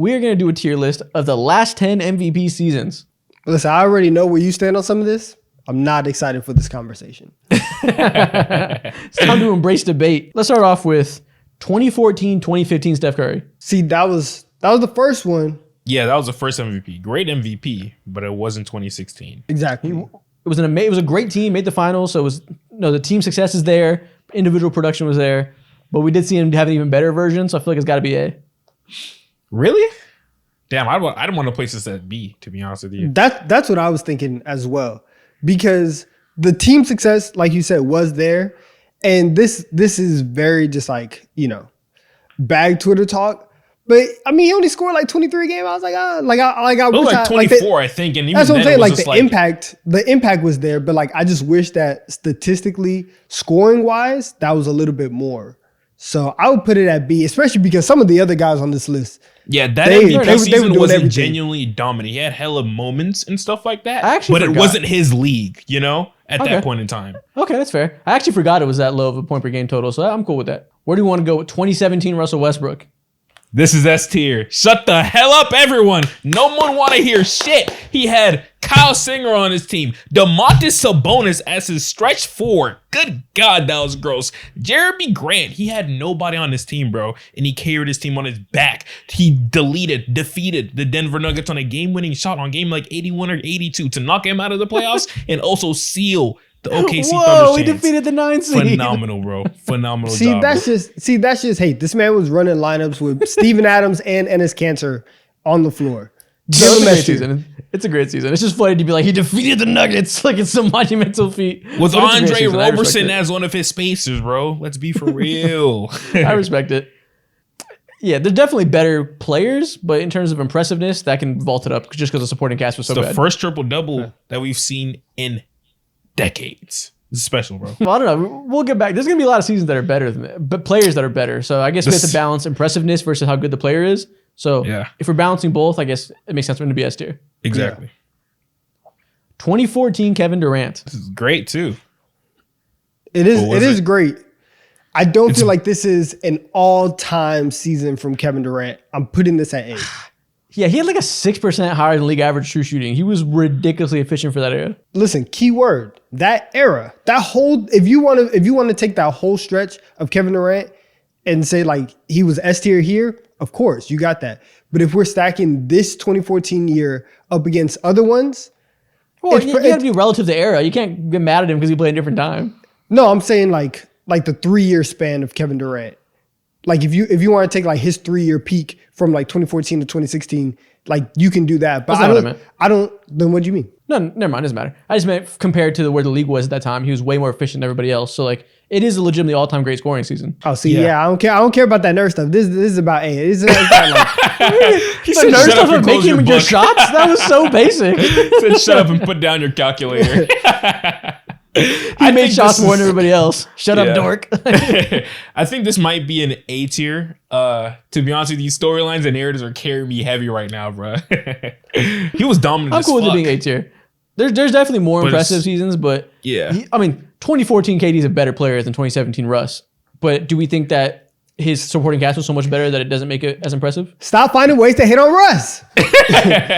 we are going to do a tier list of the last 10 MVP seasons. Listen, I already know where you stand on some of this. I'm not excited for this conversation. It's time to embrace debate. Let's start off with 2014, 2015 Steph Curry. See, that was the first one. Yeah, that was the first MVP. Great MVP, but it wasn't 2016. Exactly. It was a great team, made the finals, so it was the team success is there, individual production was there, but we did see him have an even better version, so I feel like it's got to be A. Really? Damn, I don't want to place this at B, to be honest with you. That's what I was thinking as well, because the team success, like you said, was there, and this is very just like bag Twitter talk. But I mean, he only scored like 23 a game. I was like, I wish like 24, I think. And even that's what I'm saying. Like the impact was there, but like I just wish that statistically, scoring wise, that was a little bit more. So I would put it at B, especially because some of the other guys on this list. Yeah, that MVP season wasn't genuinely dominant. He had hella moments and stuff like that. But it wasn't his league, at that point in time. Okay, that's fair. I actually forgot it was that low of a point per game total, so I'm cool with that. Where do you want to go with 2017 Russell Westbrook? This is S tier. Shut the hell up, everyone. No one want to hear shit. He had Kyle Singer on his team. DeMontis Sabonis as his stretch four. Good God, that was gross. Jeremy Grant, he had nobody on his team, bro. And he carried his team on his back. He defeated the Denver Nuggets on a game-winning shot on game like 81 or 82 to knock him out of the playoffs and also seal the OKC Thunder. We defeated the 9 seed. Phenomenal, bro. Phenomenal job. That's just hate. This man was running lineups with Steven Adams and Enes Kanter on the floor. It's a great season. It's a great season. It's just funny to be like, he defeated the Nuggets. Like, it's some monumental feat. With Andre Roberson as one of his spacers, bro. Let's be for real. I respect it. Yeah, they're definitely better players, but in terms of impressiveness, that can vault it up just because the supporting cast was so bad. The first triple-double that we've seen in decades. This is special, bro. Well, I don't know. We'll get back. There's going to be a lot of seasons that are better than that, but players that are better. So I guess we have to balance impressiveness versus how good the player is. So if we're balancing both, I guess it makes sense for him to be S tier. Exactly. Yeah. 2014 Kevin Durant. This is great too. It is great. I don't feel like this is an all-time season from Kevin Durant. I'm putting this at A. Yeah, he had like a 6% higher than league average true shooting. He was ridiculously efficient for that era. Listen, key word, that era, that whole, if you want to take that whole stretch of Kevin Durant and say like he was S tier here, of course, you got that. But if we're stacking this 2014 year up against other ones, well, you got to be relative to era. You can't get mad at him because he played a different time. No, I'm saying like the 3-year span of Kevin Durant. Like if you want to take like his 3-year peak from like 2014 to 2016, like you can do that. But I don't. Then what do you mean? No, never mind. It doesn't matter. I just meant compared to where the league was at that time, he was way more efficient than everybody else. So like it is a legitimately all-time great scoring season. Oh, see, I don't care. I don't care about that nerd stuff. This is about A. This is about like the nerd stuff of making your shots. That was so basic. Said shut up and put down your calculator. He made shots more than everybody else. Shut up, dork. I think this might be an A tier. To be honest with you, storylines and narratives are carrying me heavy right now, bro. He was dominant. I'm cool with it being A tier. There's definitely more impressive seasons, but 2014 KD is a better player than 2017 Russ. But do we think that his supporting cast was so much better that it doesn't make it as impressive? Stop finding ways to hit on Russ.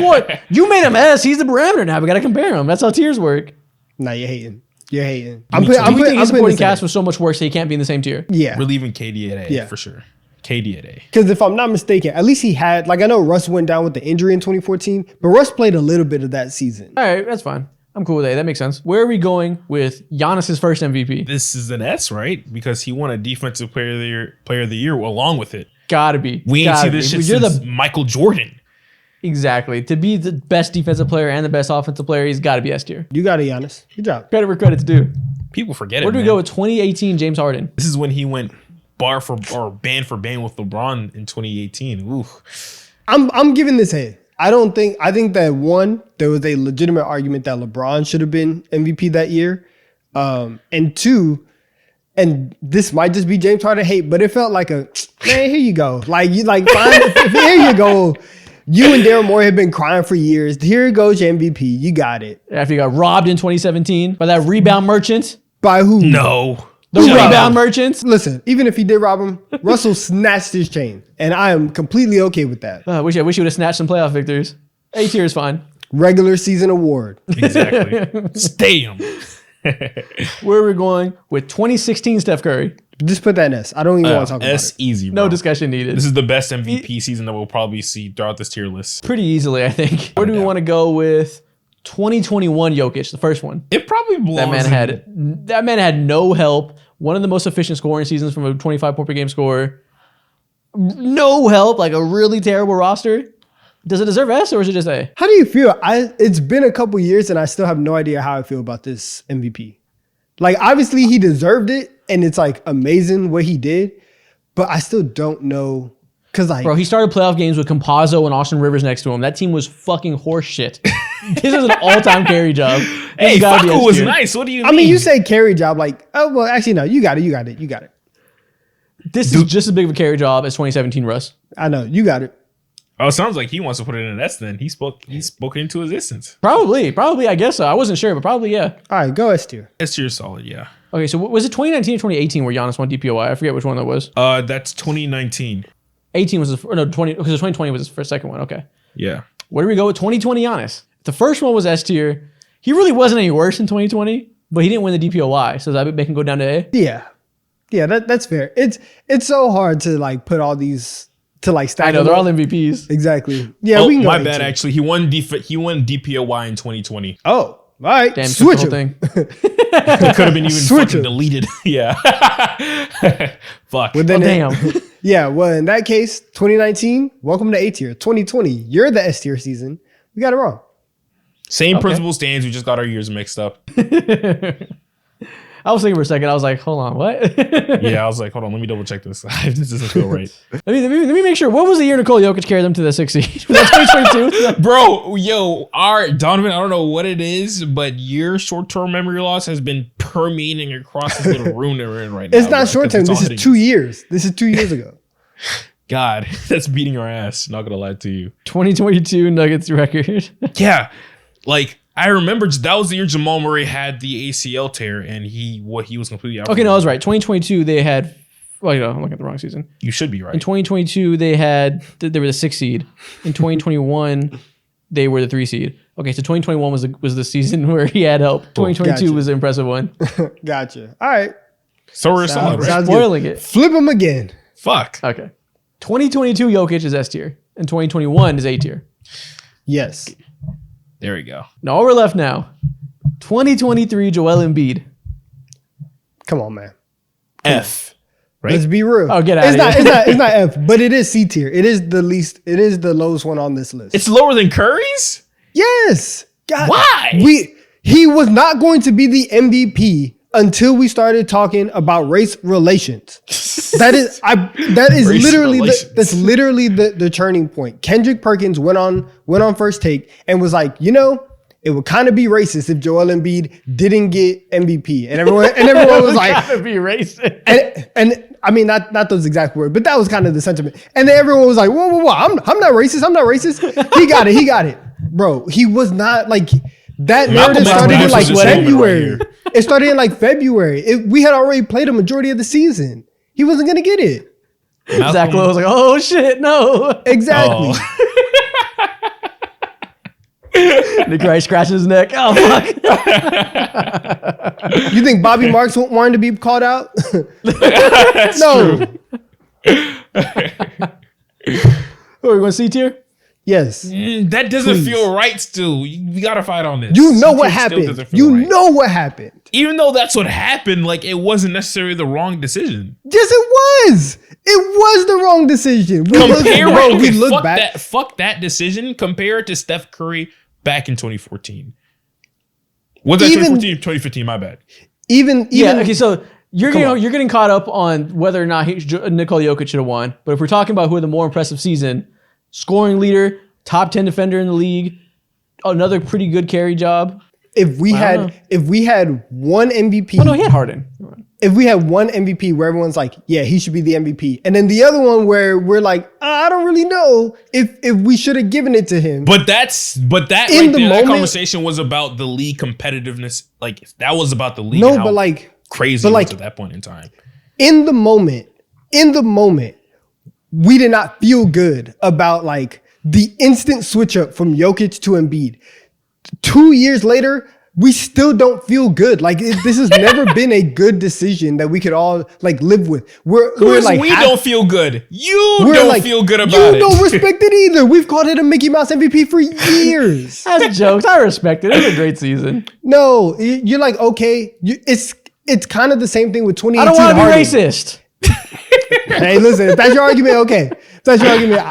What? You made him S. He's the parameter now. We got to compare him. That's how tiers work. Nah, you're hating. You're hating. I'm putting his supporting cast was so much worse that he can't be in the same tier. Yeah. We're leaving KD at A for sure. KD at A. Because if I'm not mistaken, at least he had, like I know Russ went down with the injury in 2014, but Russ played a little bit of that season. All right, that's fine. I'm cool with A. That makes sense. Where are we going with Giannis' first MVP? This is an S, right? Because he won a Defensive Player of the Year along with it. Gotta be. We ain't see this shit since Michael Jordan. Exactly. To be the best defensive player and the best offensive player, he's got to be S tier. You got it, Giannis. Good job. Credit where credit's due. People forget it. Where do we go with 2018 James Harden? This is when he went band for band with LeBron in 2018. Ooh. I'm giving this A. I think that one, there was a legitimate argument that LeBron should have been MVP that year. And two, and this might just be James Harden hate, but it felt like man, here you go. Like you fine, here you go. You and Daryl Morey have been crying for years. Here goes your MVP. You got it. After you got robbed in 2017 by that rebound merchant. By who? No. The rebound merchants. Listen, even if he did rob him, Russell snatched his chain, and I am completely okay with that. I wish you would have snatched some playoff victories. A tier is fine. Regular season award. Exactly. Stay him. Where are we going with 2016 Steph Curry? Just put that in S. I don't even want to talk about it. Easy, bro. No discussion needed. This is the best MVP season that we'll probably see throughout this tier list. Pretty easily, I think. Where do we want to go with 2021 Jokic, the first one? It probably belongs. That man had no help. One of the most efficient scoring seasons from a 25 point per game scorer. No help, like a really terrible roster. Does it deserve S or is it just A? How do you feel? It's been a couple years and I still have no idea how I feel about this MVP. Like, obviously he deserved it and it's like amazing what he did, but I still don't know. Cause like, bro, he started playoff games with Compazzo and Austin Rivers next to him. That team was fucking horse shit. This is an all-time carry job. Hey, Facu was nice. What do you mean? I mean, you say carry job like, oh, well, actually, no, you got it. This is just as big of a carry job as 2017 Russ. I know, you got it. Oh, it sounds like he wants to put it in an S then. He spoke into existence. Probably, I guess so. I wasn't sure, but probably, yeah. All right, go S tier. S tier is solid, yeah. Okay, so was it 2019 or 2018 where Giannis won DPOY? I forget which one that was. That's 2019. 18 was the, or no, 20, because 2020 was his first second one. Okay. Yeah. Where do we go with 2020 Giannis? The first one was S tier. He really wasn't any worse in 2020, but he didn't win the DPOY. So does that make him go down to A? Yeah. Yeah, that's fair. It's so hard to like put all these to like stack. I know, they're all MVPs. Exactly. Yeah, we can go. My bad, actually. He won DPOY in 2020. Oh, all right. Damn, switch him. him. It could have been even fucking deleted. Yeah. Fuck. Well, then damn. Yeah, well, in that case, 2019, welcome to A tier. 2020, you're the S tier season. We got it wrong. Same principle stands. We just got our years mixed up. I was thinking for a second. I was like, hold on, what? Yeah, I was like, hold on, let me double check this. This doesn't feel right. Let me make sure. What was the year Nikola Jokic carried them to the 6th seed? Was that 2022? Bro, Donovan, I don't know what it is, but your short-term memory loss has been permeating across this little room that we're in right now. It's not short-term. This is 2 years. This is 2 years ago. God, that's beating our ass. Not gonna lie to you. 2022 Nuggets record. Yeah, like I remember that was the year Jamal Murray had the ACL tear, and he was completely out. Okay, no, I was right. 2022 they had. Well, I'm looking at the wrong season. You should be right. In 2022 they were the 6th seed. In 2021 they were the 3 seed. Okay, so 2021 was the season where he had help. 2022 was the impressive one. Gotcha. All right. So we're solid, right? Spoiling it. Flip him again. Fuck. Okay. 2022 Jokic is S tier, and 2021 is A tier. Yes. There we go. Now all we're left now. 2023 Joel Embiid. Come on, man. F. Right? Let's be real. Oh, get out of here. It's not F, but it is C tier. It is the least. It is the lowest one on this list. It's lower than Curry's? Yes. God. Why? He was not going to be the MVP until we started talking about race relations. That is literally the turning point. Kendrick Perkins went on First Take and was like, it would kind of be racist if Joel Embiid didn't get MVP. And everyone was like, gotta be racist. And I mean, not those exact words, but that was kind of the sentiment. And then everyone was like, whoa, I'm not racist. He got it. Bro, he was not like that. Narrative started in like February. It started in like February. We had already played a majority of the season. He wasn't going to get it. Zach Lowe was like, oh shit, no. Exactly. Nick Wright scratches his neck. Oh, fuck. You think Bobby Marks wanted to be called out? That's no. True. What, are we going C tier? Yes. That doesn't feel right still. We got to fight on this. You know what happened. Know what happened. Even though that's what happened, like it wasn't necessarily the wrong decision. Yes, it was. It was the wrong decision. Fuck that decision. Compare it to Steph Curry back in 2014. Was that 2014 or 2015? My bad. Even okay, so you're getting caught up on whether or not Nikola Jokic should have won. But if we're talking about who had the more impressive season, scoring leader, top 10 defender in the league, another pretty good carry job. If we had one MVP. Oh no, he had Harden. If we had one MVP where everyone's like, yeah, he should be the MVP. And then the other one where we're like, I don't really know if we should have given it to him. But that conversation was about the league competitiveness. Like that was about the league. No, but like crazy like, at that point in time. In the moment, we did not feel good about like the instant switch up from Jokic to Embiid. 2 years later, we still don't feel good. Like this has never been a good decision that we could all like live with. We're like we don't feel good. You don't like, feel good about it. You don't respect it either. We've called it a Mickey Mouse MVP for years. That's jokes. I respect it. It was a great season. No, you're like okay. It's kind of the same thing with 2018. I don't want to be racist. Hey, listen, if that's your argument, okay. If that's your argument,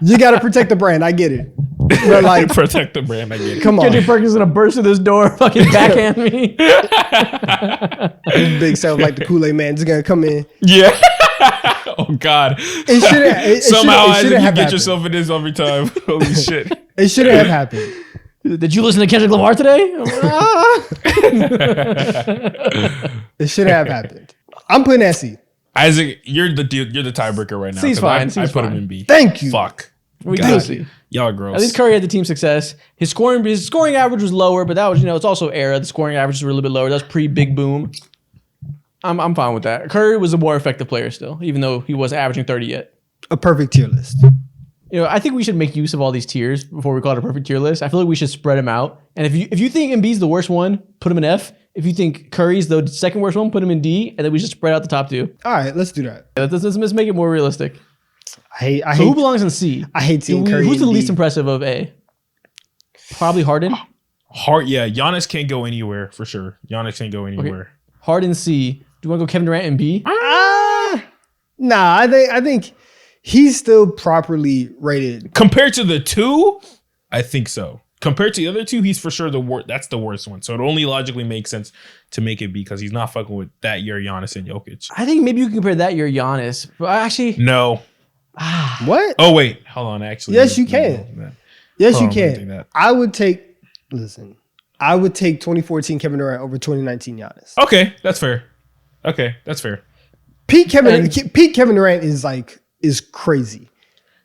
you got to protect the brand. I get it. But like, protect the brand. I get it. Come on. Kendrick Perkins is going to burst through this door, fucking backhand me. Big self like the Kool-Aid man is going to come in. Yeah. Oh, God. Somehow you get happened. Yourself in this every time. Holy shit. It shouldn't have happened. Did you listen to Kendrick Lamar today? It shouldn't have happened. I'm putting SC. Isaac, you're the tiebreaker right now. C's fine. I put him in B. Thank you. Fuck. We do see. Y'all are gross. At least Curry had the team success. His scoring average was lower, but that was, it's also era. The scoring averages were a little bit lower. That was pre-big boom. I'm fine with that. Curry was a more effective player still, even though he wasn't averaging 30 yet. A perfect tier list. I think we should make use of all these tiers before we call it a perfect tier list. I feel like we should spread them out. And if you think Embiid's the worst one, put him in F. If you think Curry's the second worst one, put him in D. And then we should spread out the top two. All right, let's do that. Let's make it more realistic. I hate. Who belongs in C? I hate seeing Curry. Who's the least impressive of A? Probably Harden. Yeah, Giannis can't go anywhere for sure. Giannis can't go anywhere. Okay. Harden C. Do you want to go Kevin Durant in B? Nah, I think he's still properly rated compared to the two. I think so. Compared to the other two, he's for sure the worst. That's the worst one. So it only logically makes sense to make it because he's not fucking with that year Giannis and Jokic. I think maybe you can compare that year Giannis, but actually no. What? Oh wait, hold on. Actually, yes, you can. Yes, you can. I would take 2014 Kevin Durant over 2019 Giannis. Okay, that's fair. Peak Kevin Durant is crazy.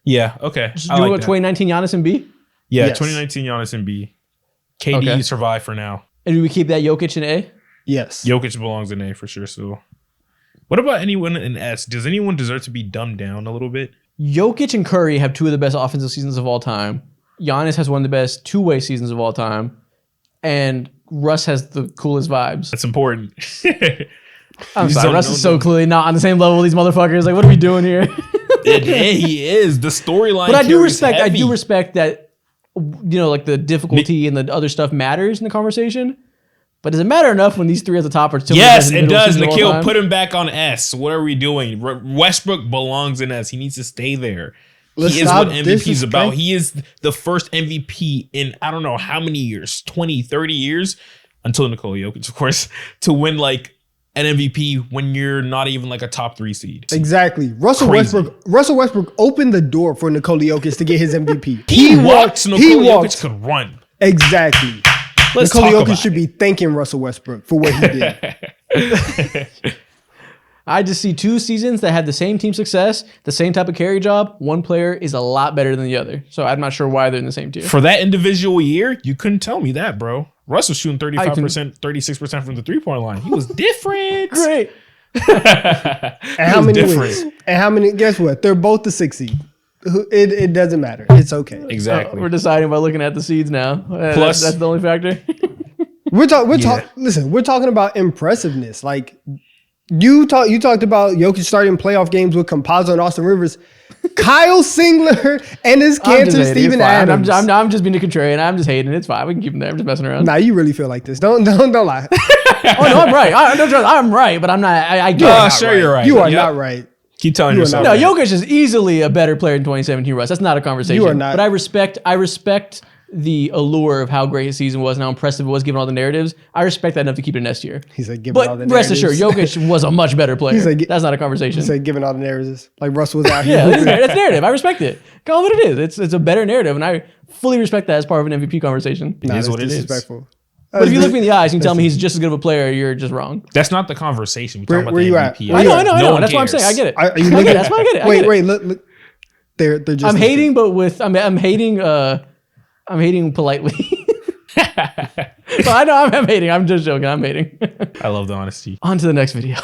Yeah. Okay. Do you want 2019 Giannis in B? Yeah, yes. 2019 Giannis in B. KD survive for now. And do we keep that Jokic in A? Yes. Jokic belongs in A for sure. So, what about anyone in S? Does anyone deserve to be dumbed down a little bit? Jokic and Curry have two of the best offensive seasons of all time. Giannis has one of the best two-way seasons of all time. And Russ has the coolest vibes. That's important. I'm sorry. Russ is so clearly not on the same level with these motherfuckers. Like, what are we doing here? Yeah, he is. The storyline. But I do respect that. Like the difficulty and the other stuff matters in the conversation. But does it matter enough when these three at the top are still? Yes, it does. Nikhil, put him back on S. What are we doing? Westbrook belongs in S. He needs to stay there. He is what MVP is about. He is the first MVP in I don't know how many years, 20, 30 years, until Nikola Jokic, of course, to win like an MVP when you're not even like a top 3 seed. Exactly. Russell Westbrook opened the door for Nikola Jokic to get his MVP. He walked so Nikola Jokic could run. Exactly. Nikola Jokic should be thanking Russell Westbrook for what he did. I just see 2 seasons that had the same team success, the same type of carry job. One player is a lot better than the other. So I'm not sure why they're in the same tier. For that individual year, you couldn't tell me that, bro. Russ was shooting 35%, 36% from the 3-point line. He was different. Great. And how many wins? And how many? Guess what? They're both the 6 seed. It doesn't matter. It's okay. Exactly. We're deciding by looking at the seeds now. Plus, that's the only factor. Listen, we're talking about impressiveness. Like you talked about Jokic starting playoff games with Campazzo and Austin Rivers. Kyle Singler and his cancer Steven Adams. I'm just being a contrarian. I'm just hating. It's fine. We can keep him there. I'm just messing around. Nah, you really feel like this. Don't lie. Oh no, I'm right. I'm right, but I'm not. I get. Sure, you're right. You are not right. Keep telling yourself. No, Jokic is easily a better player in 2017 Russ. That's not a conversation. You are not. But I respect the allure of how great his season was and how impressive it was given all the narratives. I respect that enough to keep it next year. He said, given all the narratives. narratives. Rest assured, Jokic was a much better player. That's not a conversation. He said, given all the narratives. Like Russell was out here. Yeah, that's narrative. I respect it. Call it what it is. It's a better narrative, and I fully respect that as part of an MVP conversation. It is what it is. Disrespectful. But if you look me in the eyes and you tell me he's just as good of a player, you're just wrong. That's not the conversation. We're talking about the MVP. I know. That's why I'm saying. I get it. Are you looking? That's why I get it. Wait. Look. They're just. I'm hating, but with I'm hating. I'm hating politely. Well, I know I'm hating. I'm just joking. I'm hating. I love the honesty. On to the next video.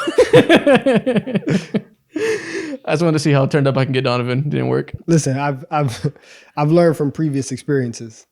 I just wanted to see how turned up I can get Donovan. It didn't work. Listen, I've learned from previous experiences.